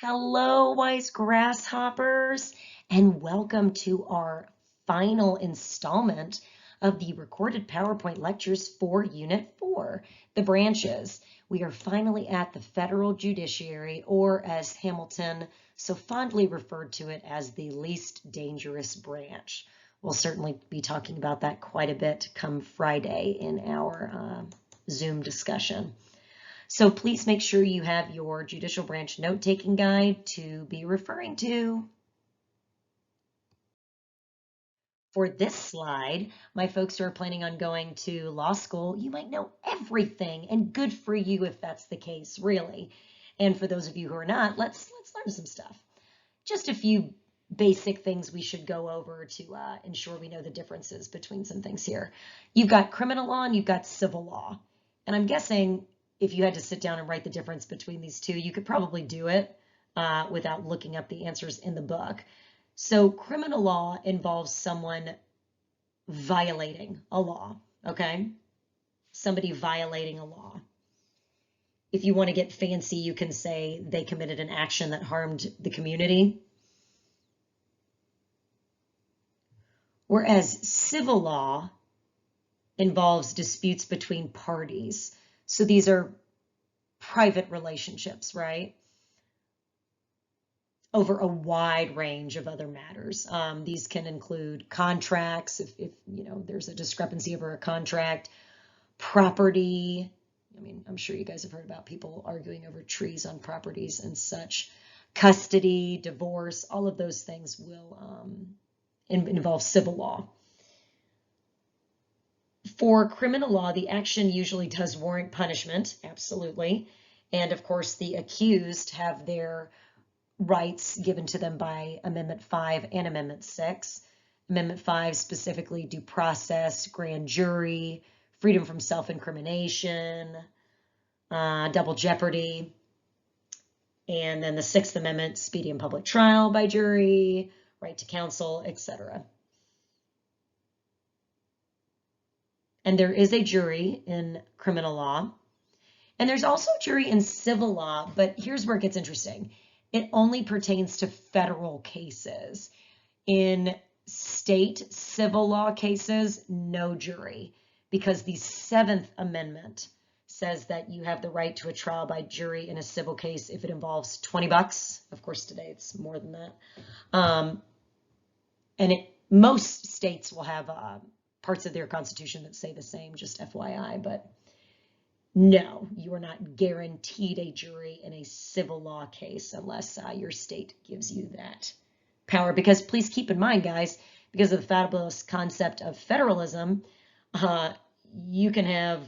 Hello, wise grasshoppers, and welcome to our final installment of the recorded PowerPoint lectures for Unit 4, the branches. We are finally at the federal judiciary, or as Hamilton so fondly referred to it as the least dangerous branch. We'll certainly be talking about that quite a bit come Friday in our Zoom discussion. So please make sure you have your Judicial Branch note-taking guide to be referring to. For this slide, my folks who are planning on going to law school, you might know everything, and good for you if that's the case, really. And for those of you who are not, let's learn some stuff. Just a few basic things we should go over to ensure we know the differences between some things here. You've got criminal law and you've got civil law. And I'm guessing if you had to sit down and write the difference between these two, you could probably do it without looking up the answers in the book. So criminal law involves someone violating a law, okay? Somebody violating a law. If you want to get fancy, you can say they committed an action that harmed the community. Whereas civil law involves disputes between parties. So these are private relationships, right? Over a wide range of other matters. These can include contracts, if you know there's a discrepancy over a contract, property. I mean, I'm sure you guys have heard about people arguing over trees on properties and such. Custody, divorce, all of those things will involve civil law. For criminal law, the action usually does warrant punishment, absolutely. And of course, the accused have their rights given to them by Amendment 5 and Amendment 6. Amendment 5 specifically due process, grand jury, freedom from self-incrimination, double jeopardy. And then the 6th Amendment, speedy and public trial by jury, right to counsel, etc. And there is a jury in criminal law. And there's also a jury in civil law, but here's where it gets interesting. It only pertains to federal cases. In state civil law cases, no jury, because the 7th Amendment says that you have the right to a trial by jury in a civil case if it involves $20. Of course, today it's more than that. And most states will have parts of their constitution that say the same, just FYI, but no, you are not guaranteed a jury in a civil law case unless your state gives you that power. Because please keep in mind, guys, because of the fabulous concept of federalism, you can have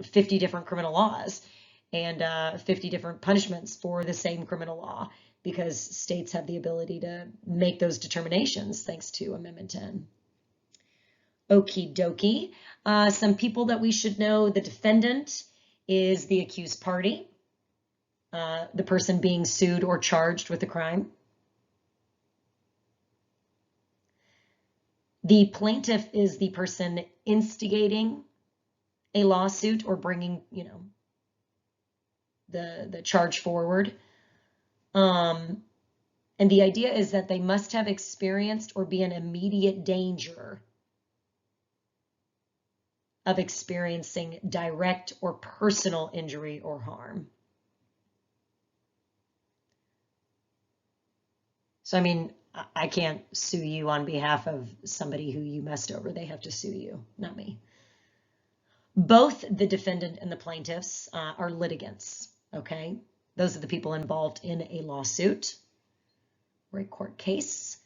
50 different criminal laws and 50 different punishments for the same criminal law because states have the ability to make those determinations thanks to Amendment 10. Okie dokie. Some people that we should know: the defendant is the accused party, the person being sued or charged with a crime. The plaintiff is the person instigating a lawsuit or bringing, the charge forward. And the idea is that they must have experienced or be in immediate danger of experiencing direct or personal injury or harm. So, I mean, I can't sue you on behalf of somebody who you messed over. They have to sue you, not me. Both the defendant and the plaintiffs are litigants, okay? Those are the people involved in a lawsuit or a court case.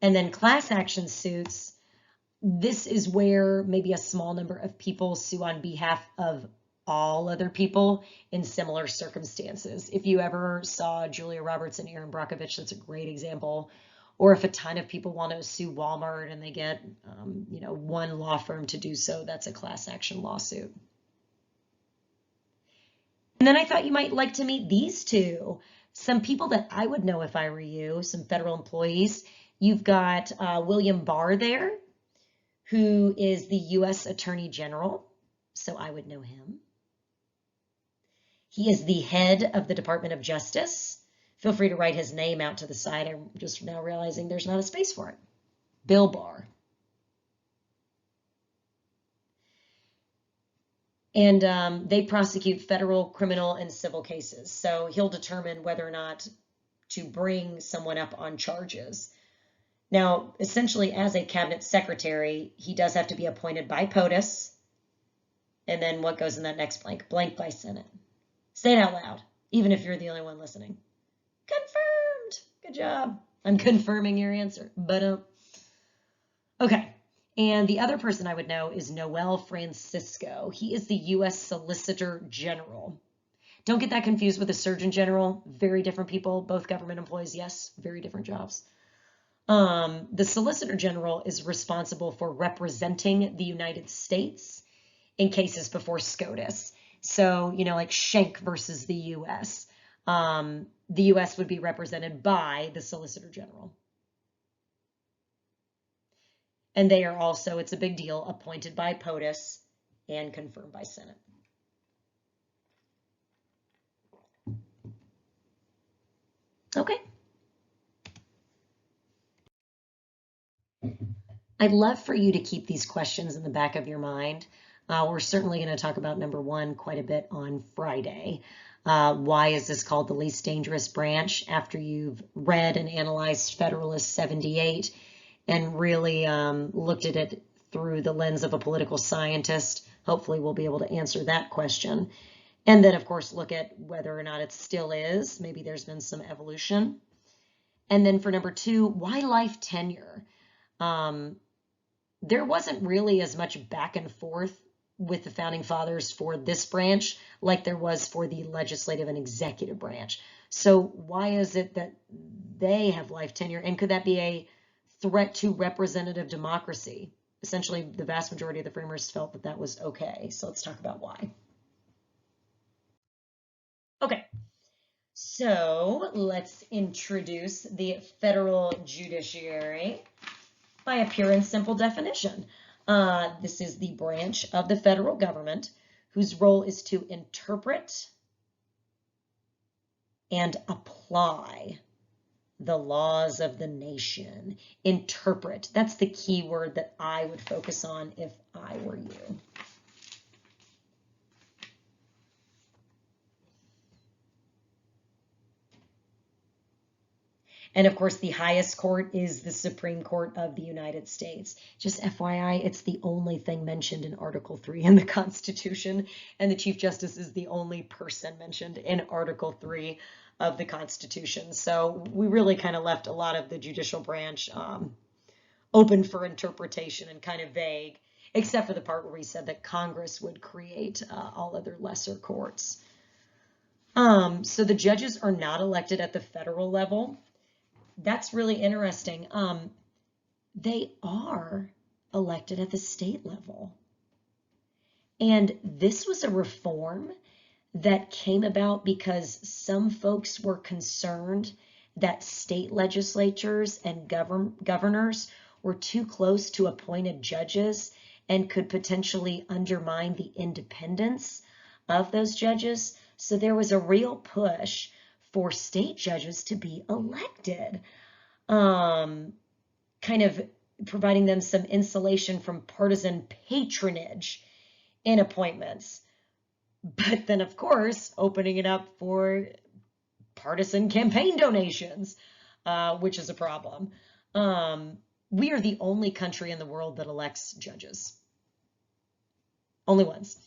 And then class action suits, this is where maybe a small number of people sue on behalf of all other people in similar circumstances. If you ever saw Julia Roberts and Aaron Brockovich, that's a great example. Or if a ton of people want to sue Walmart and they get, one law firm to do so, that's a class action lawsuit. And then I thought you might like to meet these two, some people that I would know if I were you, some federal employees. You've got William Barr there, who is the U.S. Attorney General, so I would know him. He is the head of the Department of Justice, Feel free to write his name out to the side. I'm just now realizing there's not a space for it. Bill Barr. And they prosecute federal, criminal, and civil cases. So he'll determine whether or not to bring someone up on charges. Now, essentially, as a cabinet secretary, he does have to be appointed by POTUS. And then what goes in that next blank? Blank by Senate. Say it out loud, even if you're the only one listening. Confirmed. Good job. I'm confirming your answer. But okay. And the other person I would know is Noel Francisco. He is the U.S. Solicitor General. Don't get that confused with the Surgeon General. Very different people, both government employees, yes, very different jobs. The Solicitor General is responsible for representing the United States in cases before SCOTUS. So, like Schenck versus the U.S. The U.S. would be represented by the Solicitor General. And they are also, it's a big deal, appointed by POTUS and confirmed by Senate. Okay. I'd love for you to keep these questions in the back of your mind. We're certainly going to talk about number 1 quite a bit on Friday. Why is this called the least dangerous branch? After you've read and analyzed Federalist 78 and really looked at it through the lens of a political scientist, hopefully we'll be able to answer that question. And then, of course, look at whether or not it still is. Maybe there's been some evolution. And then for number 2, why life tenure? There wasn't really as much back and forth with the Founding Fathers for this branch like there was for the legislative and executive branch. So why is it that they have life tenure? And could that be a threat to representative democracy? Essentially, the vast majority of the framers felt that that was okay. So let's talk about why. Okay, so let's introduce the federal judiciary by a pure and simple definition. This is the branch of the federal government whose role is to interpret and apply the laws of the nation. Interpret. That's the key word that I would focus on if I were you. And of course, the highest court is the Supreme Court of the United States. Just FYI, it's the only thing mentioned in Article 3 in the Constitution, and the Chief Justice is the only person mentioned in Article 3 of the Constitution. So we really kind of left a lot of the judicial branch open for interpretation and kind of vague, except for the part where we said that Congress would create all other lesser courts. So the judges are not elected at the federal level. That's really interesting. They are elected at the state level. And this was a reform that came about because some folks were concerned that state legislatures and governors were too close to appointed judges and could potentially undermine the independence of those judges. So there was a real push for state judges to be elected, kind of providing them some insulation from partisan patronage in appointments. But then, of course, opening it up for partisan campaign donations, which is a problem. We are the only country in the world that elects judges. Only ones.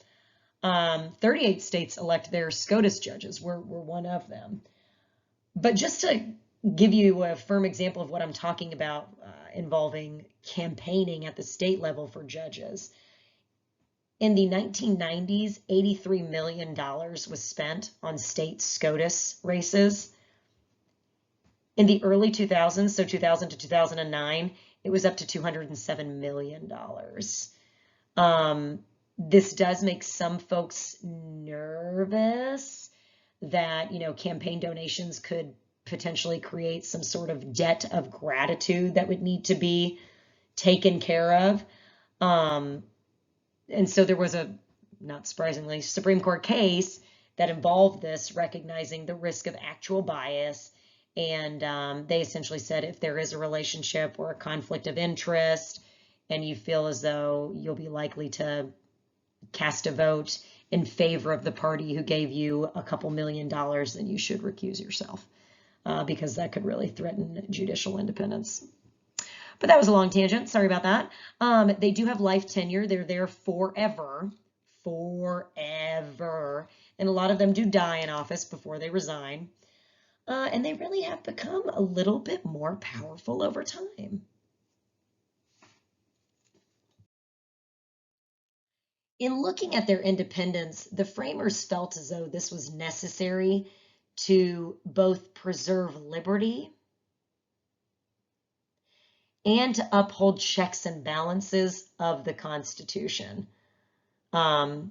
38 states elect their SCOTUS judges. We're one of them. But just to give you a firm example of what I'm talking about involving campaigning at the state level for judges, in the 1990s, $83 million was spent on state SCOTUS races. In the early 2000s, so 2000 to 2009, it was up to $207 million. This does make some folks nervous that, campaign donations could potentially create some sort of debt of gratitude that would need to be taken care of. And so there was a, not surprisingly, Supreme Court case that involved this, recognizing the risk of actual bias And they essentially said if there is a relationship or a conflict of interest and you feel as though you'll be likely to cast a vote in favor of the party who gave you a couple $1 million, then you should recuse yourself because that could really threaten judicial independence. But that was a long tangent. Sorry about that. They do have life tenure. They're there forever. Forever. And a lot of them do die in office before they resign. And they really have become a little bit more powerful over time. In looking at their independence, the framers felt as though this was necessary to both preserve liberty and to uphold checks and balances of the Constitution. Oh,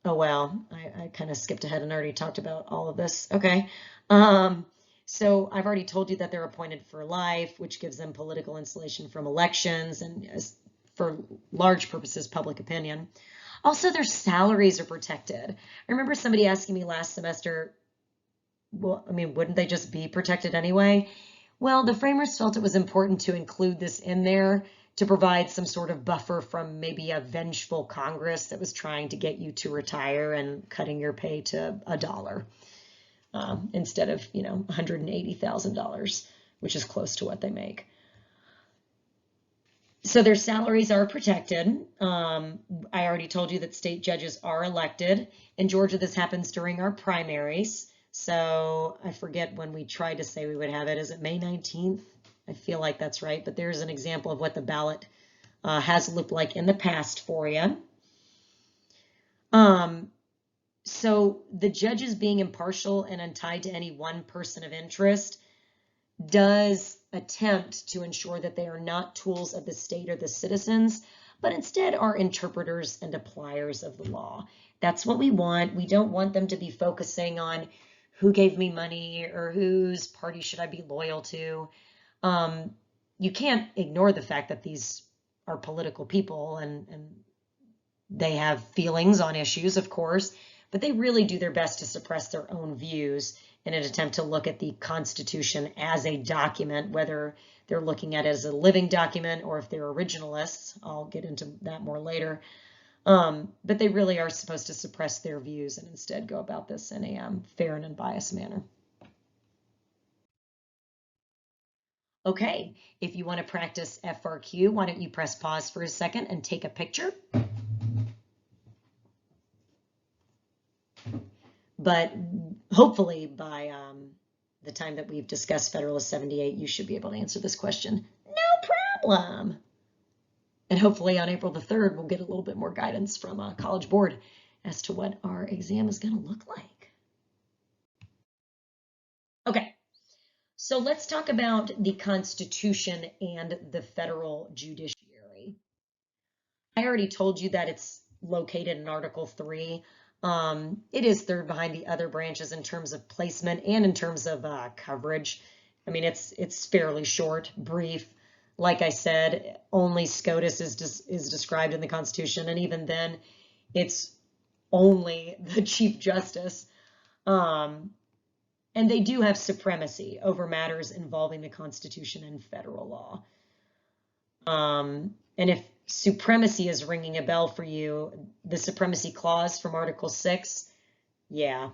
well, I kind of skipped ahead and already talked about all of this. Okay. So I've already told you that they're appointed for life, which gives them political insulation from elections and for large purposes, public opinion. Also, their salaries are protected. I remember somebody asking me last semester, well, I mean, wouldn't they just be protected anyway? Well, the framers felt it was important to include this in there to provide some sort of buffer from maybe a vengeful Congress that was trying to get you to retire and cutting your pay to $1 instead of, $180,000, which is close to what they make. So their salaries are protected. I already told you that state judges are elected. In Georgia, this happens during our primaries. So I forget when we tried to say we would have it. Is it May 19th? I feel like that's right. But there's an example of what the ballot has looked like in the past for you. So the judges being impartial and untied to any one person of interest does attempt to ensure that they are not tools of the state or the citizens, but instead are interpreters and appliers of the law. That's what we want. We don't want them to be focusing on who gave me money or whose party should I be loyal to. You can't ignore the fact that these are political people and they have feelings on issues, of course, but they really do their best to suppress their own views in an attempt to look at the Constitution as a document, whether they're looking at it as a living document or if they're originalists. I'll get into that more later. But they really are supposed to suppress their views and instead go about this in a fair and unbiased manner. Okay, if you want to practice FRQ, why don't you press pause for a second and take a picture? But hopefully by the time that we've discussed Federalist 78, you should be able to answer this question. No problem. And hopefully on April the 3rd, we'll get a little bit more guidance from College Board as to what our exam is going to look like. Okay, so let's talk about the Constitution and the federal judiciary. I already told you that it's located in Article 3. It is third behind the other branches in terms of placement and in terms of coverage. I mean, it's fairly short, brief. Like I said, only SCOTUS is described in the Constitution, and even then, it's only the Chief Justice. And they do have supremacy over matters involving the Constitution and federal law. And if supremacy is ringing a bell for you, the supremacy clause from Article 6, yeah,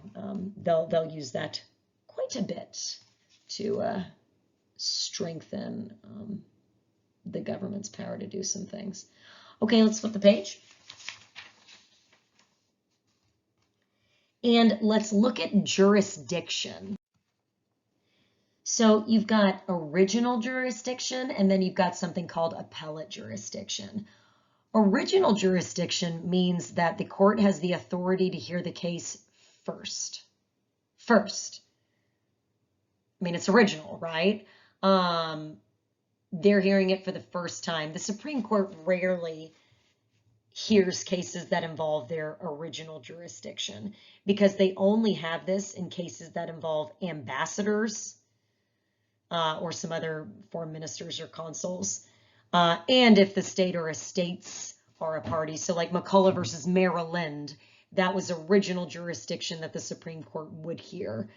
they'll use that quite a bit to strengthen the government's power to do some things. Okay, let's flip the page. And let's look at jurisdiction. So you've got original jurisdiction, and then you've got something called appellate jurisdiction. Original jurisdiction means that the court has the authority to hear the case first. First. I mean, it's original, right? They're hearing it for the first time. The Supreme Court rarely hears cases that involve their original jurisdiction because they only have this in cases that involve ambassadors or some other foreign ministers or consuls. And if the state or estates are a party. So like McCullough versus Maryland, that was original jurisdiction that the Supreme Court would hear.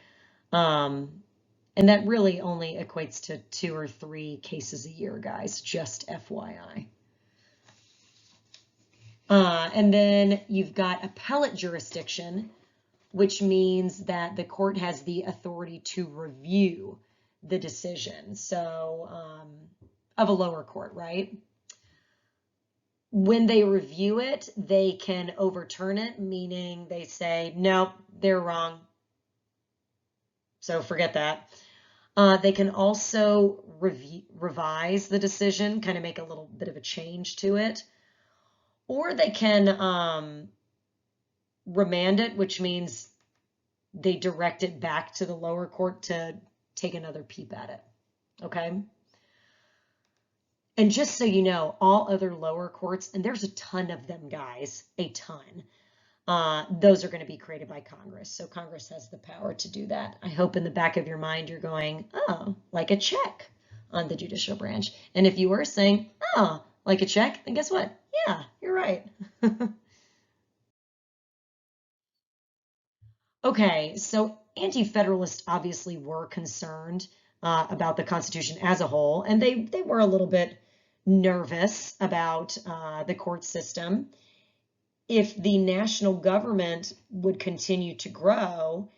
And that really only equates to 2 or 3 cases a year, guys, just FYI. And then you've got appellate jurisdiction, which means that the court has the authority to review the decision. So, of a lower court, right? When they review it, they can overturn it, meaning they say, nope, they're wrong. So forget that. They can also revise the decision, kind of make a little bit of a change to it. Or they can remand it, which means they direct it back to the lower court to take another peep at it. Okay? And just so you know, all other lower courts, and there's a ton of them, guys, a ton, those are going to be created by Congress. So Congress has the power to do that. I hope in the back of your mind you're going, oh, like a check on the judicial branch. And if you were saying, oh, like a check, then guess what? Yeah, you're right. Okay, so anti-federalists obviously were concerned about the Constitution as a whole, and they were a little bit nervous about the court system. If the national government would continue to grow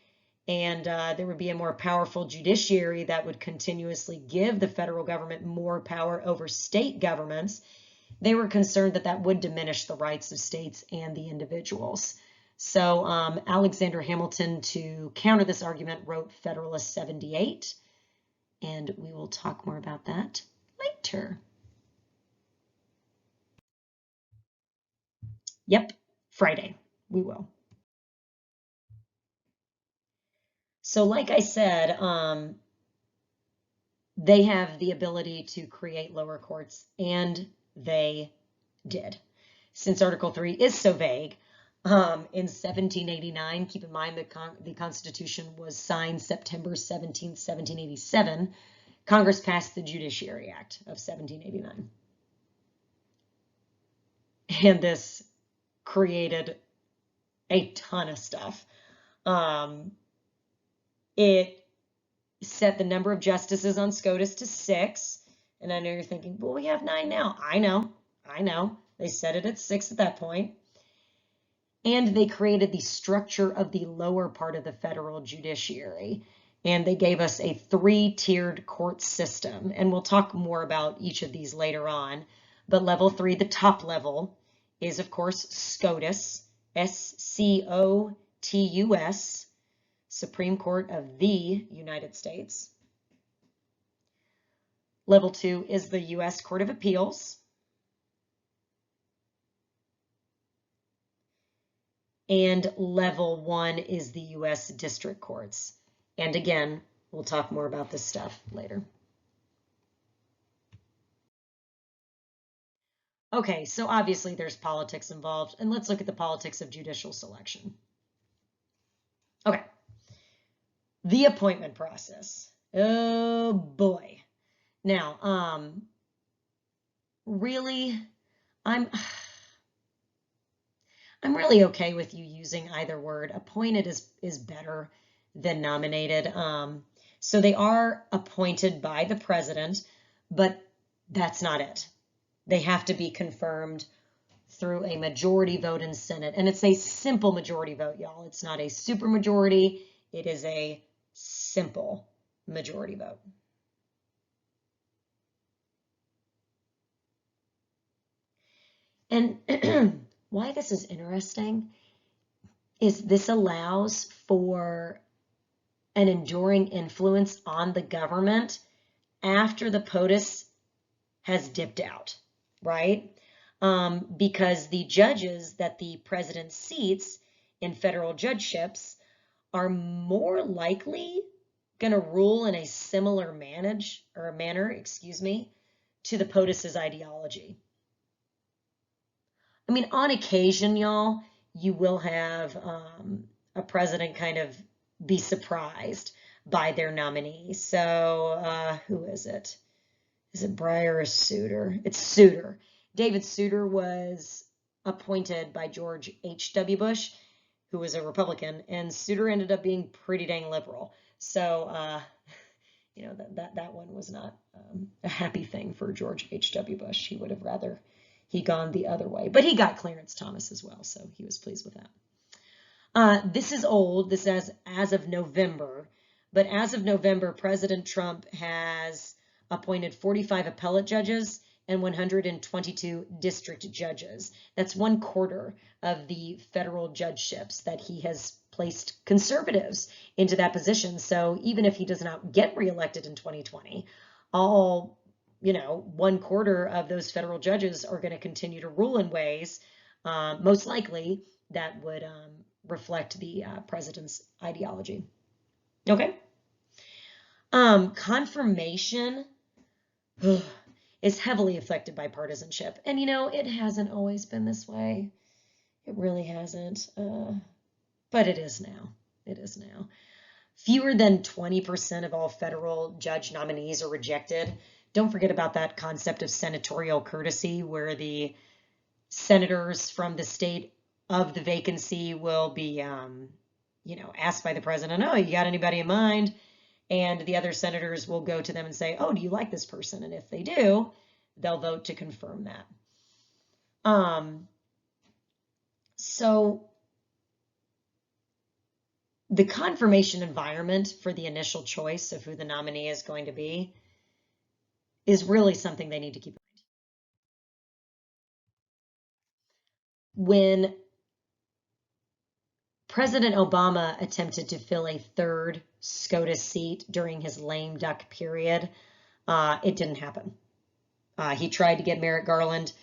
and there would be a more powerful judiciary that would continuously give the federal government more power over state governments, they were concerned that that would diminish the rights of states and the individuals. So Alexander Hamilton, to counter this argument, wrote Federalist 78, and we will talk more about that later. Yep, Friday, we will. So like I said, they have the ability to create lower courts, and they did. Since Article 3 is so vague, in 1789, keep in mind that the Constitution was signed September 17, 1787, Congress passed the Judiciary Act of 1789. And this created a ton of stuff. It set the number of justices on SCOTUS to 6. And I know you're thinking, well, we have 9 now. I know. They set it at 6 at that point. And they created the structure of the lower part of the federal judiciary. And they gave us a 3-tiered court system. And we'll talk more about each of these later on. But level 3, the top level, is of course SCOTUS, SCOTUS, Supreme Court of the United States. Level 2 is the U.S. Court of Appeals. And level 1 is the U.S. District Courts. And again, we'll talk more about this stuff later. Okay, so obviously there's politics involved, and let's look at the politics of judicial selection. Okay, the appointment process. Oh boy. Now, really, I'm really okay with you using either word. Appointed is better than nominated. So they are appointed by the president, but that's not it. They have to be confirmed through a majority vote in Senate. And it's a simple majority vote, y'all. It's not a supermajority. It is a simple majority vote. And why this is interesting is this allows for an enduring influence on the government after the POTUS has dipped out, right? Because the judges that the president seats in federal judgeships are more likely going to rule in a similar manner, to the POTUS's ideology. I mean, on occasion, y'all, you will have a president kind of be surprised by their nominee. So who is it? Is it Breyer or Souter? It's Souter. David Souter was appointed by George H.W. Bush, who was a Republican, and Souter ended up being pretty dang liberal. So you know, that one was not a happy thing for George H.W. Bush. He would have rather he gone the other way, but he got Clarence Thomas as well, so he was pleased with that. This is old. This is as of November, but as of November, President Trump has appointed 45 appellate judges and 122 district judges. That's 1/4 of the federal judgeships that he has placed conservatives into that position. So even if he does not get reelected in 2020, all, 1/4 of those federal judges are going to continue to rule in ways, most likely, that would reflect the president's ideology. Okay. Confirmation is heavily affected by partisanship. And, it hasn't always been this way. It really hasn't. But it is now. It is now. Fewer than 20% of all federal judge nominees are rejected. Don't forget about that concept of senatorial courtesy, where the senators from the state of the vacancy will be, asked by the president, oh, you got anybody in mind? And the other senators will go to them and say, oh, do you like this person? And if they do, they'll vote to confirm that. So the confirmation environment for the initial choice of who the nominee is going to be is really something they need to keep in mind. When President Obama attempted to fill a third SCOTUS seat during his lame duck period, it didn't happen. He tried to get Merrick Garland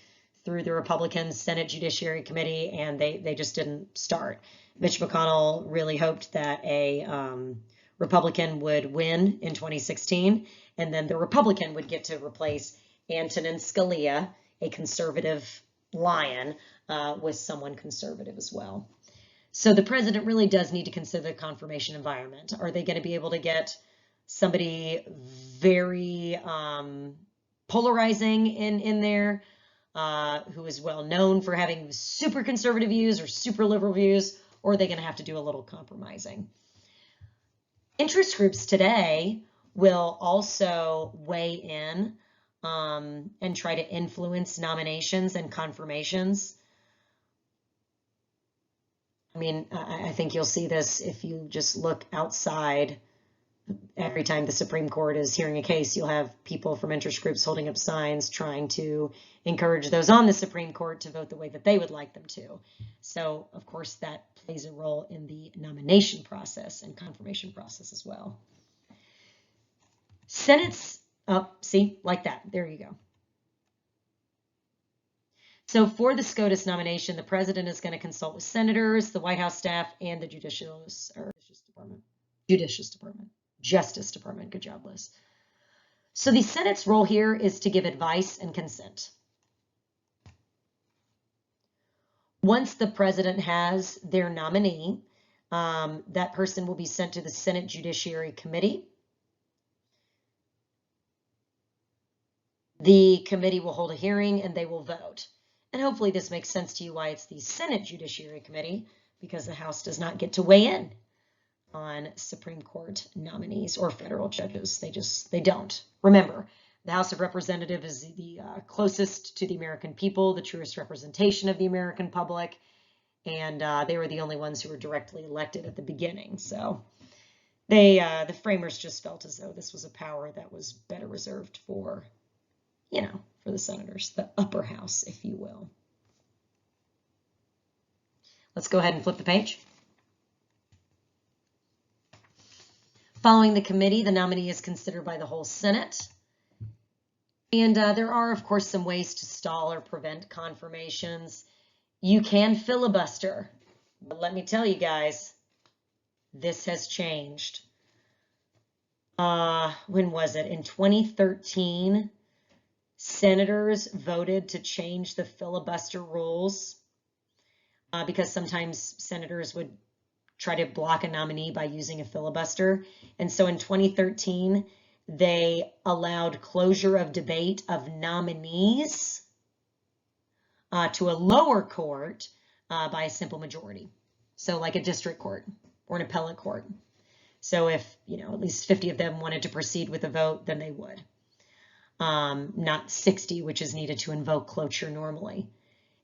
through the Republican Senate Judiciary Committee, and they just didn't start. Mitch McConnell really hoped that a Republican would win in 2016, and then the Republican would get to replace Antonin Scalia, a conservative lion, with someone conservative as well. So the president really does need to consider the confirmation environment. Are they going to be able to get somebody very polarizing in there, who is well known for having super conservative views or super liberal views, or are they going to have to do a little compromising? Interest groups today will also weigh in and try to influence nominations and confirmations. I mean, I think you'll see this if you just look outside. Every time the Supreme Court is hearing a case, you'll have people from interest groups holding up signs trying to encourage those on the Supreme Court to vote the way that they would like them to. So, of course, that plays a role in the nomination process and confirmation process as well. Senate's, see, like that. There you go. So for the SCOTUS nomination, the president is going to consult with senators, the White House staff, and the Justice Department. Good job, Liz. So the Senate's role here is to give advice and consent. Once the president has their nominee, that person will be sent to the Senate Judiciary Committee. The committee will hold a hearing and they will vote. And hopefully this makes sense to you why it's the Senate Judiciary Committee, because the House does not get to weigh in on Supreme Court nominees or federal judges. They don't. Remember, the House of Representatives is the closest to the American people, the truest representation of the American public, and they were the only ones who were directly elected at the beginning. So the framers just felt as though this was a power that was better reserved for, for the senators, the upper house, if you will. Let's go ahead and flip the page. Following the committee, the nominee is considered by the whole Senate. And there are, of course, some ways to stall or prevent confirmations. You can filibuster, but let me tell you guys, this has changed. When was it? In 2013, senators voted to change the filibuster rules because sometimes senators would try to block a nominee by using a filibuster. And so in 2013, they allowed closure of debate of nominees to a lower court by a simple majority. So like a district court or an appellate court. So if, at least 50 of them wanted to proceed with the vote, then they would. Not 60, which is needed to invoke cloture normally.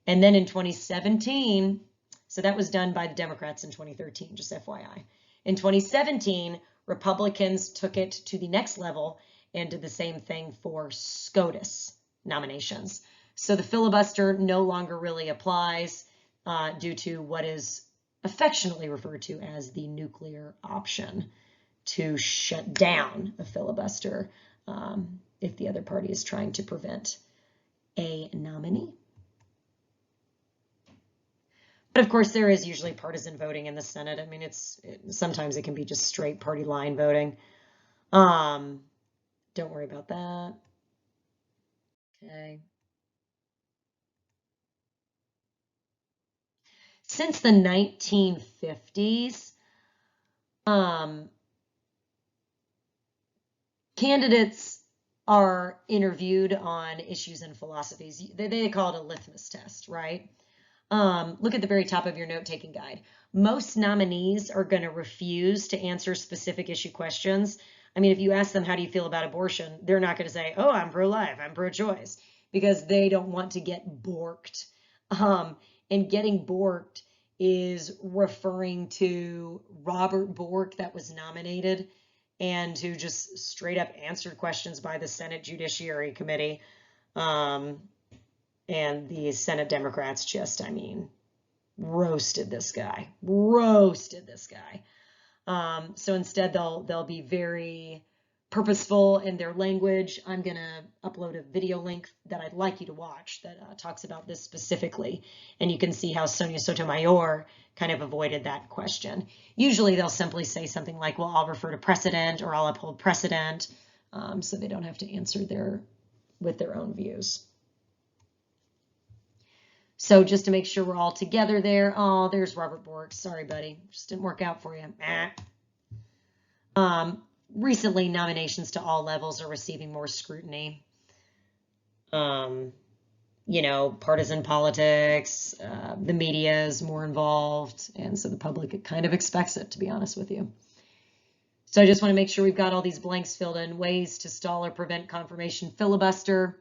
And then in 2017, so that was done by the Democrats in 2013, just FYI. In 2017, Republicans took it to the next level and did the same thing for SCOTUS nominations. So the filibuster no longer really applies due to what is affectionately referred to as the nuclear option, to shut down a filibuster if the other party is trying to prevent a nominee. But of course, there is usually partisan voting in the Senate. I mean, sometimes it can be just straight party line voting. Don't worry about that. Okay. Since the 1950s, candidates are interviewed on issues and philosophies. They call it a litmus test, right? Look at the very top of your note-taking guide. Most nominees are going to refuse to answer specific issue questions. I mean, if you ask them, how do you feel about abortion? They're not going to say, oh, I'm pro-life, I'm pro-choice, because they don't want to get borked. And getting borked is referring to Robert Bork that was nominated and who just straight up answered questions by the Senate Judiciary Committee. And the Senate Democrats just, roasted this guy. So instead, they'll be very purposeful in their language. I'm going to upload a video link that I'd like you to watch that talks about this specifically. And you can see how Sonia Sotomayor kind of avoided that question. Usually they'll simply say something like, well, I'll refer to precedent or I'll uphold precedent, so they don't have to answer with their own views. So just to make sure we're all together there. Oh, there's Robert Bork. Sorry, buddy. Just didn't work out for you. Recently, nominations to all levels are receiving more scrutiny. Partisan politics, the media is more involved, and so the public kind of expects it, to be honest with you. So I just want to make sure we've got all these blanks filled in. Ways to stall or prevent confirmation filibuster,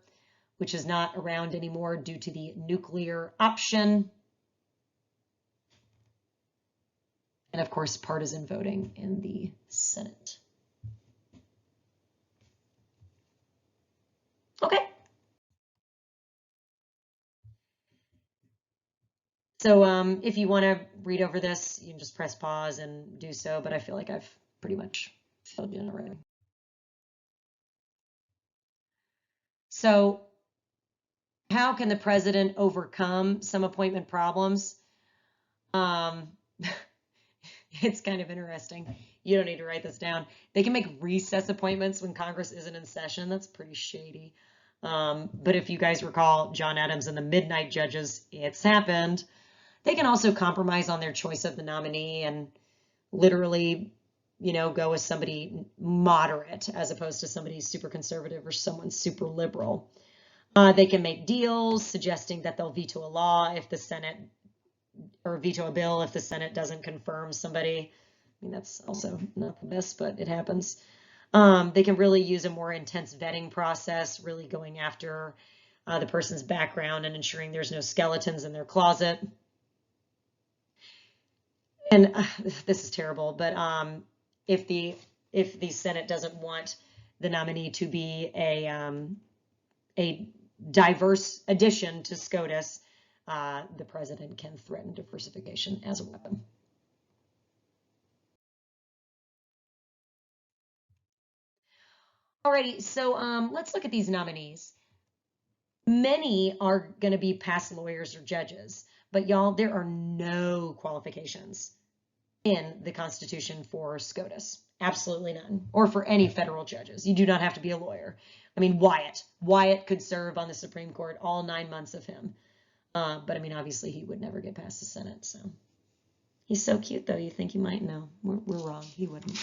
which is not around anymore due to the nuclear option. And of course, partisan voting in the Senate. Okay. So if you want to read over this, you can just press pause and do so, but I feel like I've pretty much filled in already. So how can the president overcome some appointment problems? It's kind of interesting. You don't need to write this down. They can make recess appointments when Congress isn't in session. That's pretty shady. But if you guys recall John Adams and the Midnight Judges, it's happened. They can also compromise on their choice of the nominee and literally, go with somebody moderate as opposed to somebody super conservative or someone super liberal. They can make deals suggesting that they'll veto a law if the Senate, or veto a bill if the Senate doesn't confirm somebody. That's also not the best, but it happens. They can really use a more intense vetting process, really going after the person's background and ensuring there's no skeletons in their closet. And this is terrible, but if the Senate doesn't want the nominee to be a diverse addition to SCOTUS, the president can threaten diversification as a weapon. Alrighty, so let's look at these nominees. Many are going to be past lawyers or judges, but y'all, there are no qualifications in the Constitution for SCOTUS. Absolutely none. Or for any federal judges. You do not have to be a lawyer. Wyatt could serve on the Supreme Court all 9 months of him. But obviously he would never get past the Senate. So he's so cute, though. You think you might know. We're wrong. He wouldn't.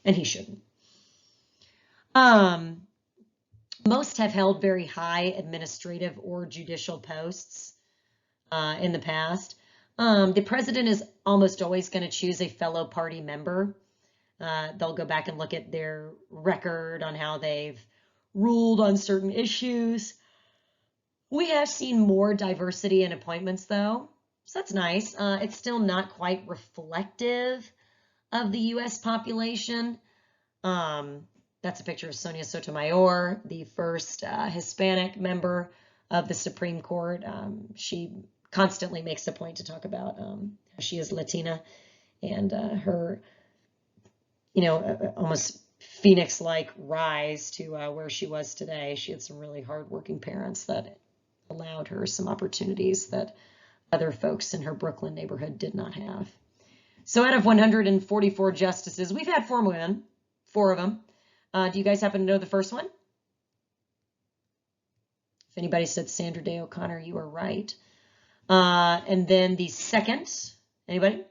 And he shouldn't. Most have held very high administrative or judicial posts in the past. The president is almost always going to choose a fellow party member. They'll go back and look at their record on how they've ruled on certain issues. We have seen more diversity in appointments, though, so that's nice. It's still not quite reflective of the U.S. population. That's a picture of Sonia Sotomayor, the first Hispanic member of the Supreme Court. She constantly makes a point to talk about how she is Latina and her, almost Phoenix-like rise to where she was today. She had some really hardworking parents that allowed her some opportunities that other folks in her Brooklyn neighborhood did not have. So out of 144 justices, we've had 4 women, 4 of them. Do you guys happen to know the first one? If anybody said Sandra Day O'Connor, you are right. And then the second, anybody?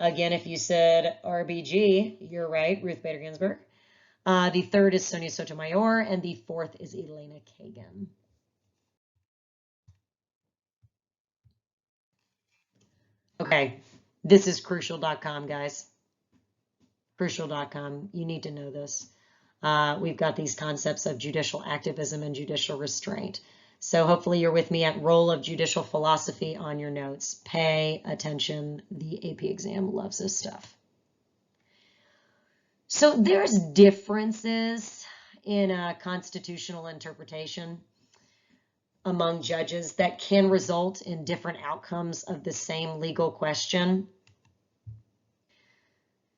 Again, if you said RBG, you're right, Ruth Bader Ginsburg. The third is Sonia Sotomayor, and the fourth is Elena Kagan. Okay, this is crucial.com, guys. Crucial.com. You need to know this. We've got these concepts of judicial activism and judicial restraint. So hopefully you're with me at Role of Judicial Philosophy on your notes. Pay attention. The AP exam loves this stuff. So there's differences in constitutional interpretation among judges that can result in different outcomes of the same legal question.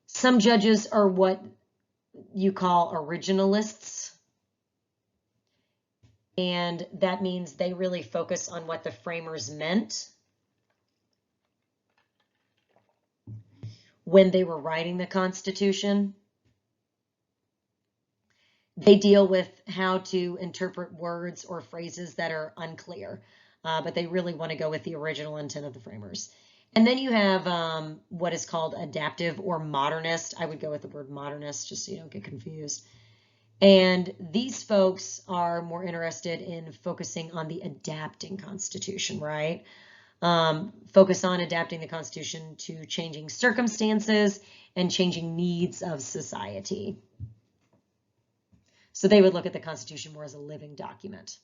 Some judges are what you call originalists, and that means they really focus on what the framers meant when they were writing the Constitution. They deal with how to interpret words or phrases that are unclear, but they really want to go with the original intent of the framers. And then you have what is called adaptive or modernist. I would go with the word modernist just so you don't get confused. And these folks are more interested in focusing on the adapting Constitution, right? Focus on adapting the Constitution to changing circumstances and changing needs of society. So they would look at the Constitution more as a living document.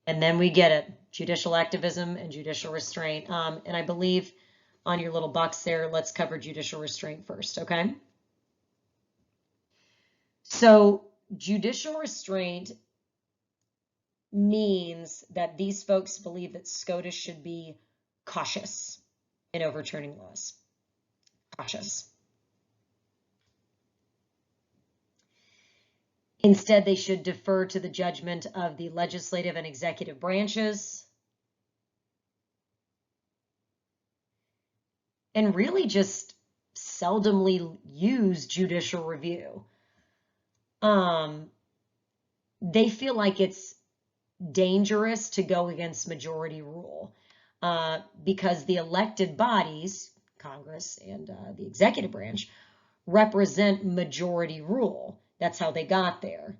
And then we get it, judicial activism and judicial restraint. And I believe on your little box there, let's cover judicial restraint first, okay? So judicial restraint means that these folks believe that SCOTUS should be cautious in overturning laws. Cautious. Instead, they should defer to the judgment of the legislative and executive branches and really just seldomly use judicial review. They feel like it's dangerous to go against majority rule because the elected bodies, Congress and the executive branch, represent majority rule. That's how they got there.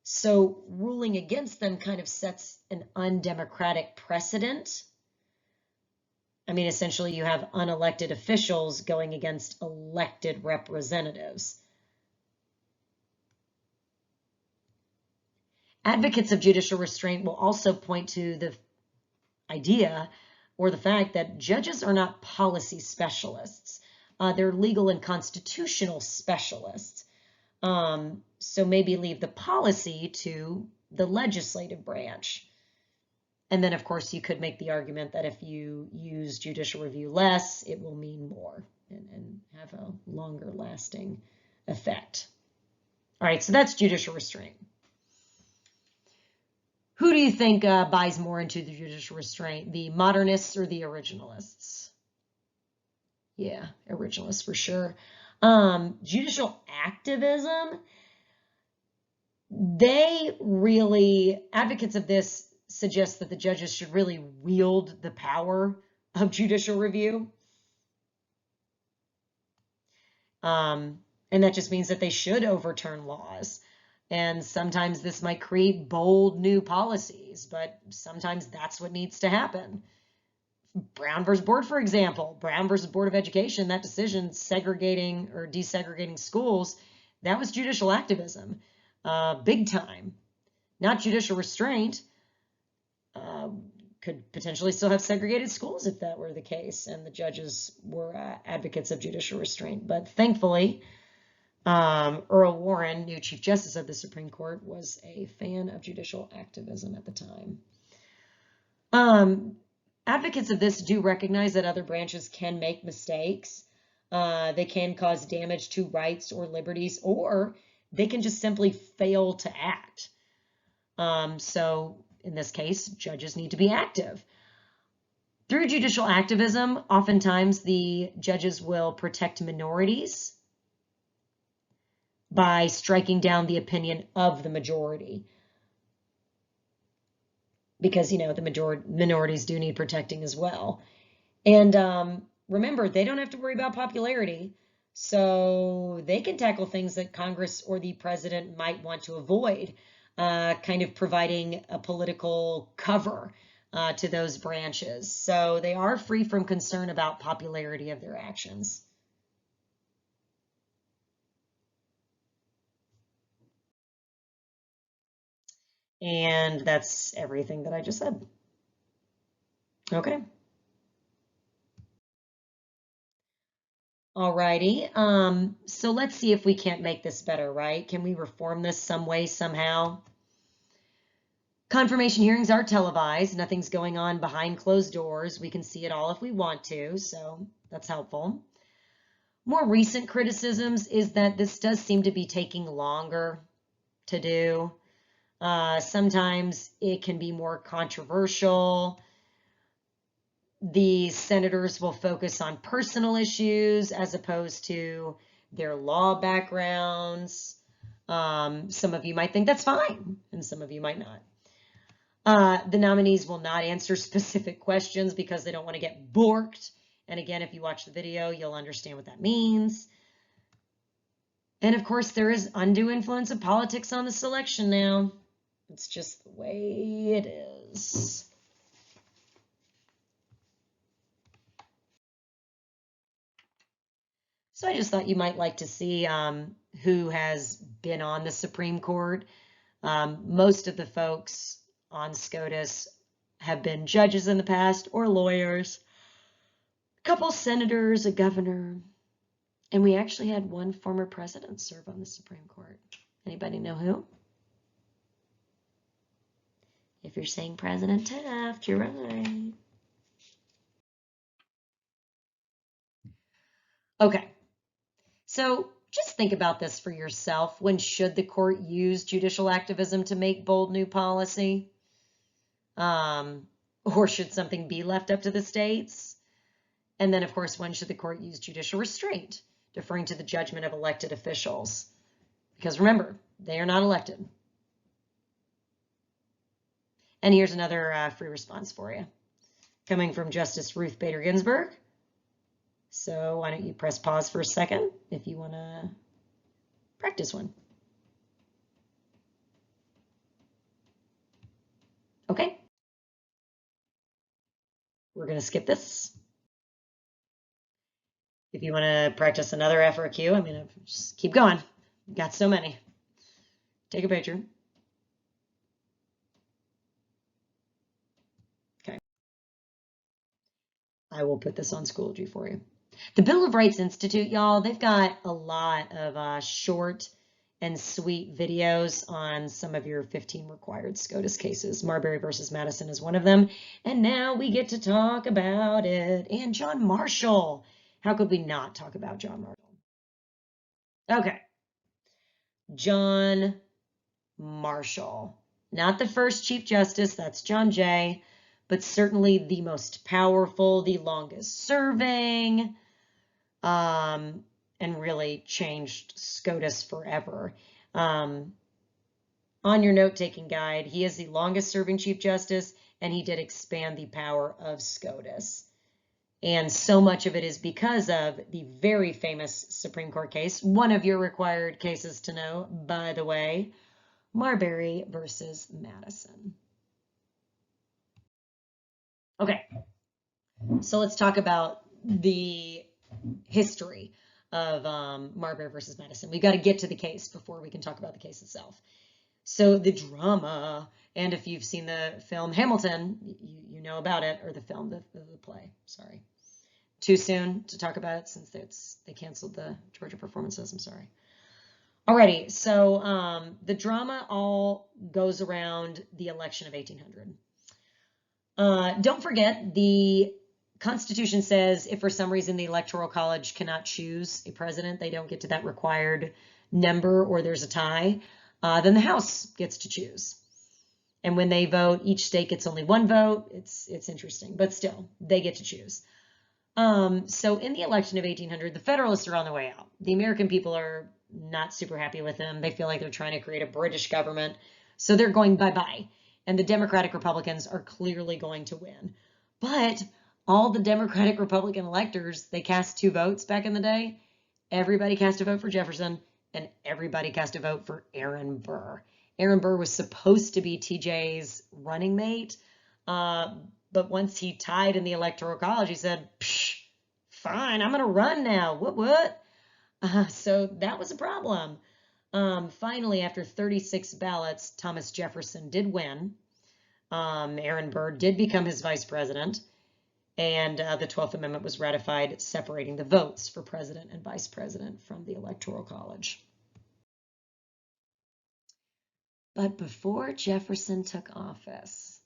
So ruling against them kind of sets an undemocratic precedent. I mean, essentially you have unelected officials going against elected representatives. Advocates of judicial restraint will also point to the idea or the fact that judges are not policy specialists. They're legal and constitutional specialists. So maybe leave the policy to the legislative branch. And then, of course, you could make the argument that if you use judicial review less, it will mean more and have a longer lasting effect. All right, so that's judicial restraint. Who do you think buys more into the judicial restraint, the modernists or the originalists? Yeah, originalists for sure. Judicial activism, they really, advocates of this suggest that the judges should really wield the power of judicial review. And that just means that they should overturn laws. And sometimes this might create bold new policies, but sometimes that's what needs to happen. Brown versus Board, for example, Brown versus Board of Education, that decision segregating or desegregating schools, that was judicial activism, big time. Not judicial restraint. Could potentially still have segregated schools if that were the case, and the judges were advocates of judicial restraint. But thankfully, Earl Warren, new Chief Justice of the Supreme Court, was a fan of judicial activism at the time. Advocates of this do recognize that other branches can make mistakes. They can cause damage to rights or liberties, or they can just simply fail to act. So in this case, judges need to be active. Through judicial activism, oftentimes the judges will protect minorities by striking down the opinion of the majority. Because, you know, the minorities do need protecting as well. And remember, they don't have to worry about popularity. So they can tackle things that Congress or the president might want to avoid, kind of providing a political cover to those branches. So they are free from concern about popularity of their actions. And that's everything that I just said. Okay. Alrighty. So let's see if we can't make this better, right? Can we reform this some way, somehow? Confirmation hearings are televised. Nothing's going on behind closed doors. We can see it all if we want to, so that's helpful. More recent criticisms is that this does seem to be taking longer to do. Sometimes it can be more controversial. The senators will focus on personal issues as opposed to their law backgrounds. Some of you might think that's fine, and some of you might not. The nominees will not answer specific questions because they don't want to get borked. And again, if you watch the video, you'll understand what that means. And of course, there is undue influence of politics on the selection now. It's just the way it is. So I just thought you might like to see who has been on the Supreme Court. Most of the folks on SCOTUS have been judges in the past or lawyers, a couple senators, a governor, and we actually had one former president serve on the Supreme Court. Anybody know who? If you're saying President Taft, you're right. Okay, so just think about this for yourself. When should the court use judicial activism to make bold new policy? Or should something be left up to the states? And then, of course, when should the court use judicial restraint, deferring to the judgment of elected officials? Because remember, they are not elected. And here's another free response for you, coming from Justice Ruth Bader Ginsburg. So why don't you press pause for a second if you want to practice one. Okay. We're going to skip this. If you want to practice another FRQ, I'm going to just keep going. We've got so many. Take a picture. Okay. I will put this on Schoology for you. The Bill of Rights Institute, y'all, they've got a lot of short and sweet videos on some of your 15 required SCOTUS cases. Marbury versus Madison is one of them. And now we get to talk about it. And John Marshall. How could we not talk about John Marshall? Okay. John Marshall. Not the first Chief Justice, that's John Jay, but certainly the most powerful, the longest serving, and really changed SCOTUS forever. On your note-taking guide, he is the longest serving Chief Justice, and he did expand the power of SCOTUS. And so much of it is because of the very famous Supreme Court case, one of your required cases to know, by the way, Marbury versus Madison. Okay, so let's talk about the history of Marbury versus Madison. We've got to get to the case before we can talk about the case itself. So the drama, and if you've seen the film Hamilton, you know about it, or the film, the play, sorry. Too soon to talk about it since they canceled the Georgia performances, I'm sorry. Alrighty, so the drama all goes around the election of 1800. Don't forget, the Constitution says if for some reason the Electoral College cannot choose a president, they don't get to that required number, or there's a tie, then the House gets to choose. And when they vote, each state gets only one vote. It's interesting, but still, they get to choose. So in the election of 1800, the Federalists are on the way out. The American people are not super happy with them. They feel like they're trying to create a British government. So they're going bye-bye. And the Democratic Republicans are clearly going to win. But all the Democratic Republican electors, they cast 2 votes back in the day. Everybody cast a vote for Jefferson, and everybody cast a vote for Aaron Burr. Aaron Burr was supposed to be TJ's running mate, but once he tied in the Electoral College, he said, psh, fine, I'm going to run now. What? So that was a problem. Finally, after 36 ballots, Thomas Jefferson did win. Aaron Burr did become his vice president, and the 12th Amendment was ratified, separating the votes for president and vice president from the Electoral College. But before Jefferson took office,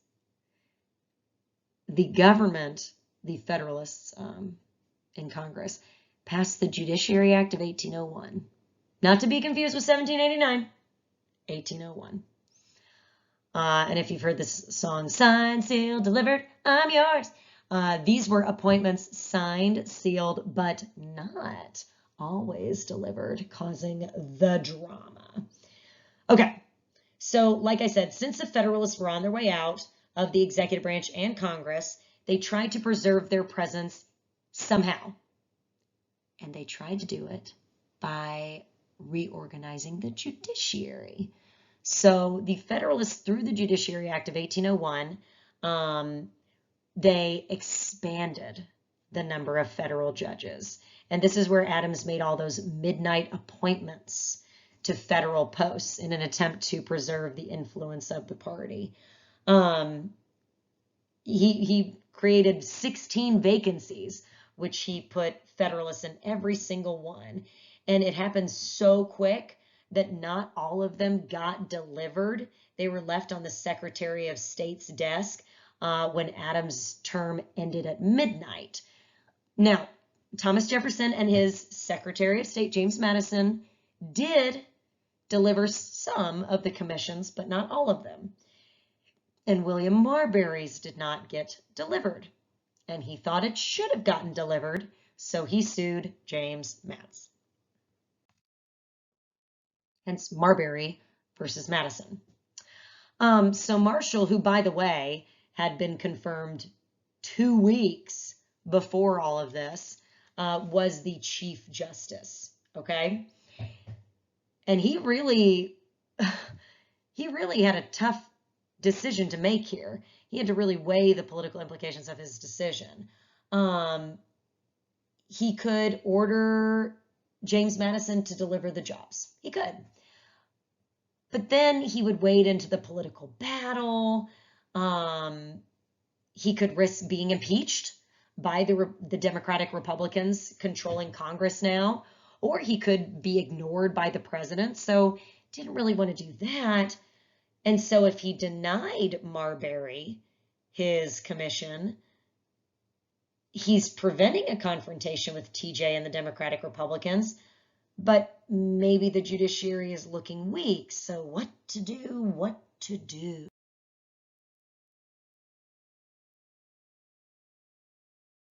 the government, the Federalists in Congress, passed the Judiciary Act of 1801. Not to be confused with 1789, 1801. And if you've heard this song, signed, sealed, delivered, I'm yours. These were appointments signed, sealed, but not always delivered, causing the drama. Okay, so like I said, since the Federalists were on their way out of the executive branch and Congress, they tried to preserve their presence somehow. And they tried to do it by reorganizing the judiciary. So the Federalists, through the Judiciary Act of 1801, they expanded the number of federal judges. And this is where Adams made all those midnight appointments to federal posts in an attempt to preserve the influence of the party. He created 16 vacancies, which he put Federalists in every single one. And it happened so quick that not all of them got delivered. They were left on the Secretary of State's desk when Adams' term ended at midnight. Now, Thomas Jefferson and his Secretary of State, James Madison, did deliver some of the commissions, but not all of them. And William Marbury's did not get delivered. And he thought it should have gotten delivered, so he sued James Madison. Hence Marbury versus Madison. So Marshall, who, by the way, had been confirmed 2 weeks before all of this, was the Chief Justice, okay? And he really had a tough decision to make here. He had to really weigh the political implications of his decision. He could order James Madison to deliver the jobs. He could. But then he would wade into the political battle. He could risk being impeached by the Democratic Republicans controlling Congress now, or he could be ignored by the president. So didn't really want to do that. And so if he denied Marbury his commission, he's preventing a confrontation with TJ and the Democratic Republicans, but maybe the judiciary is looking weak. So what to do?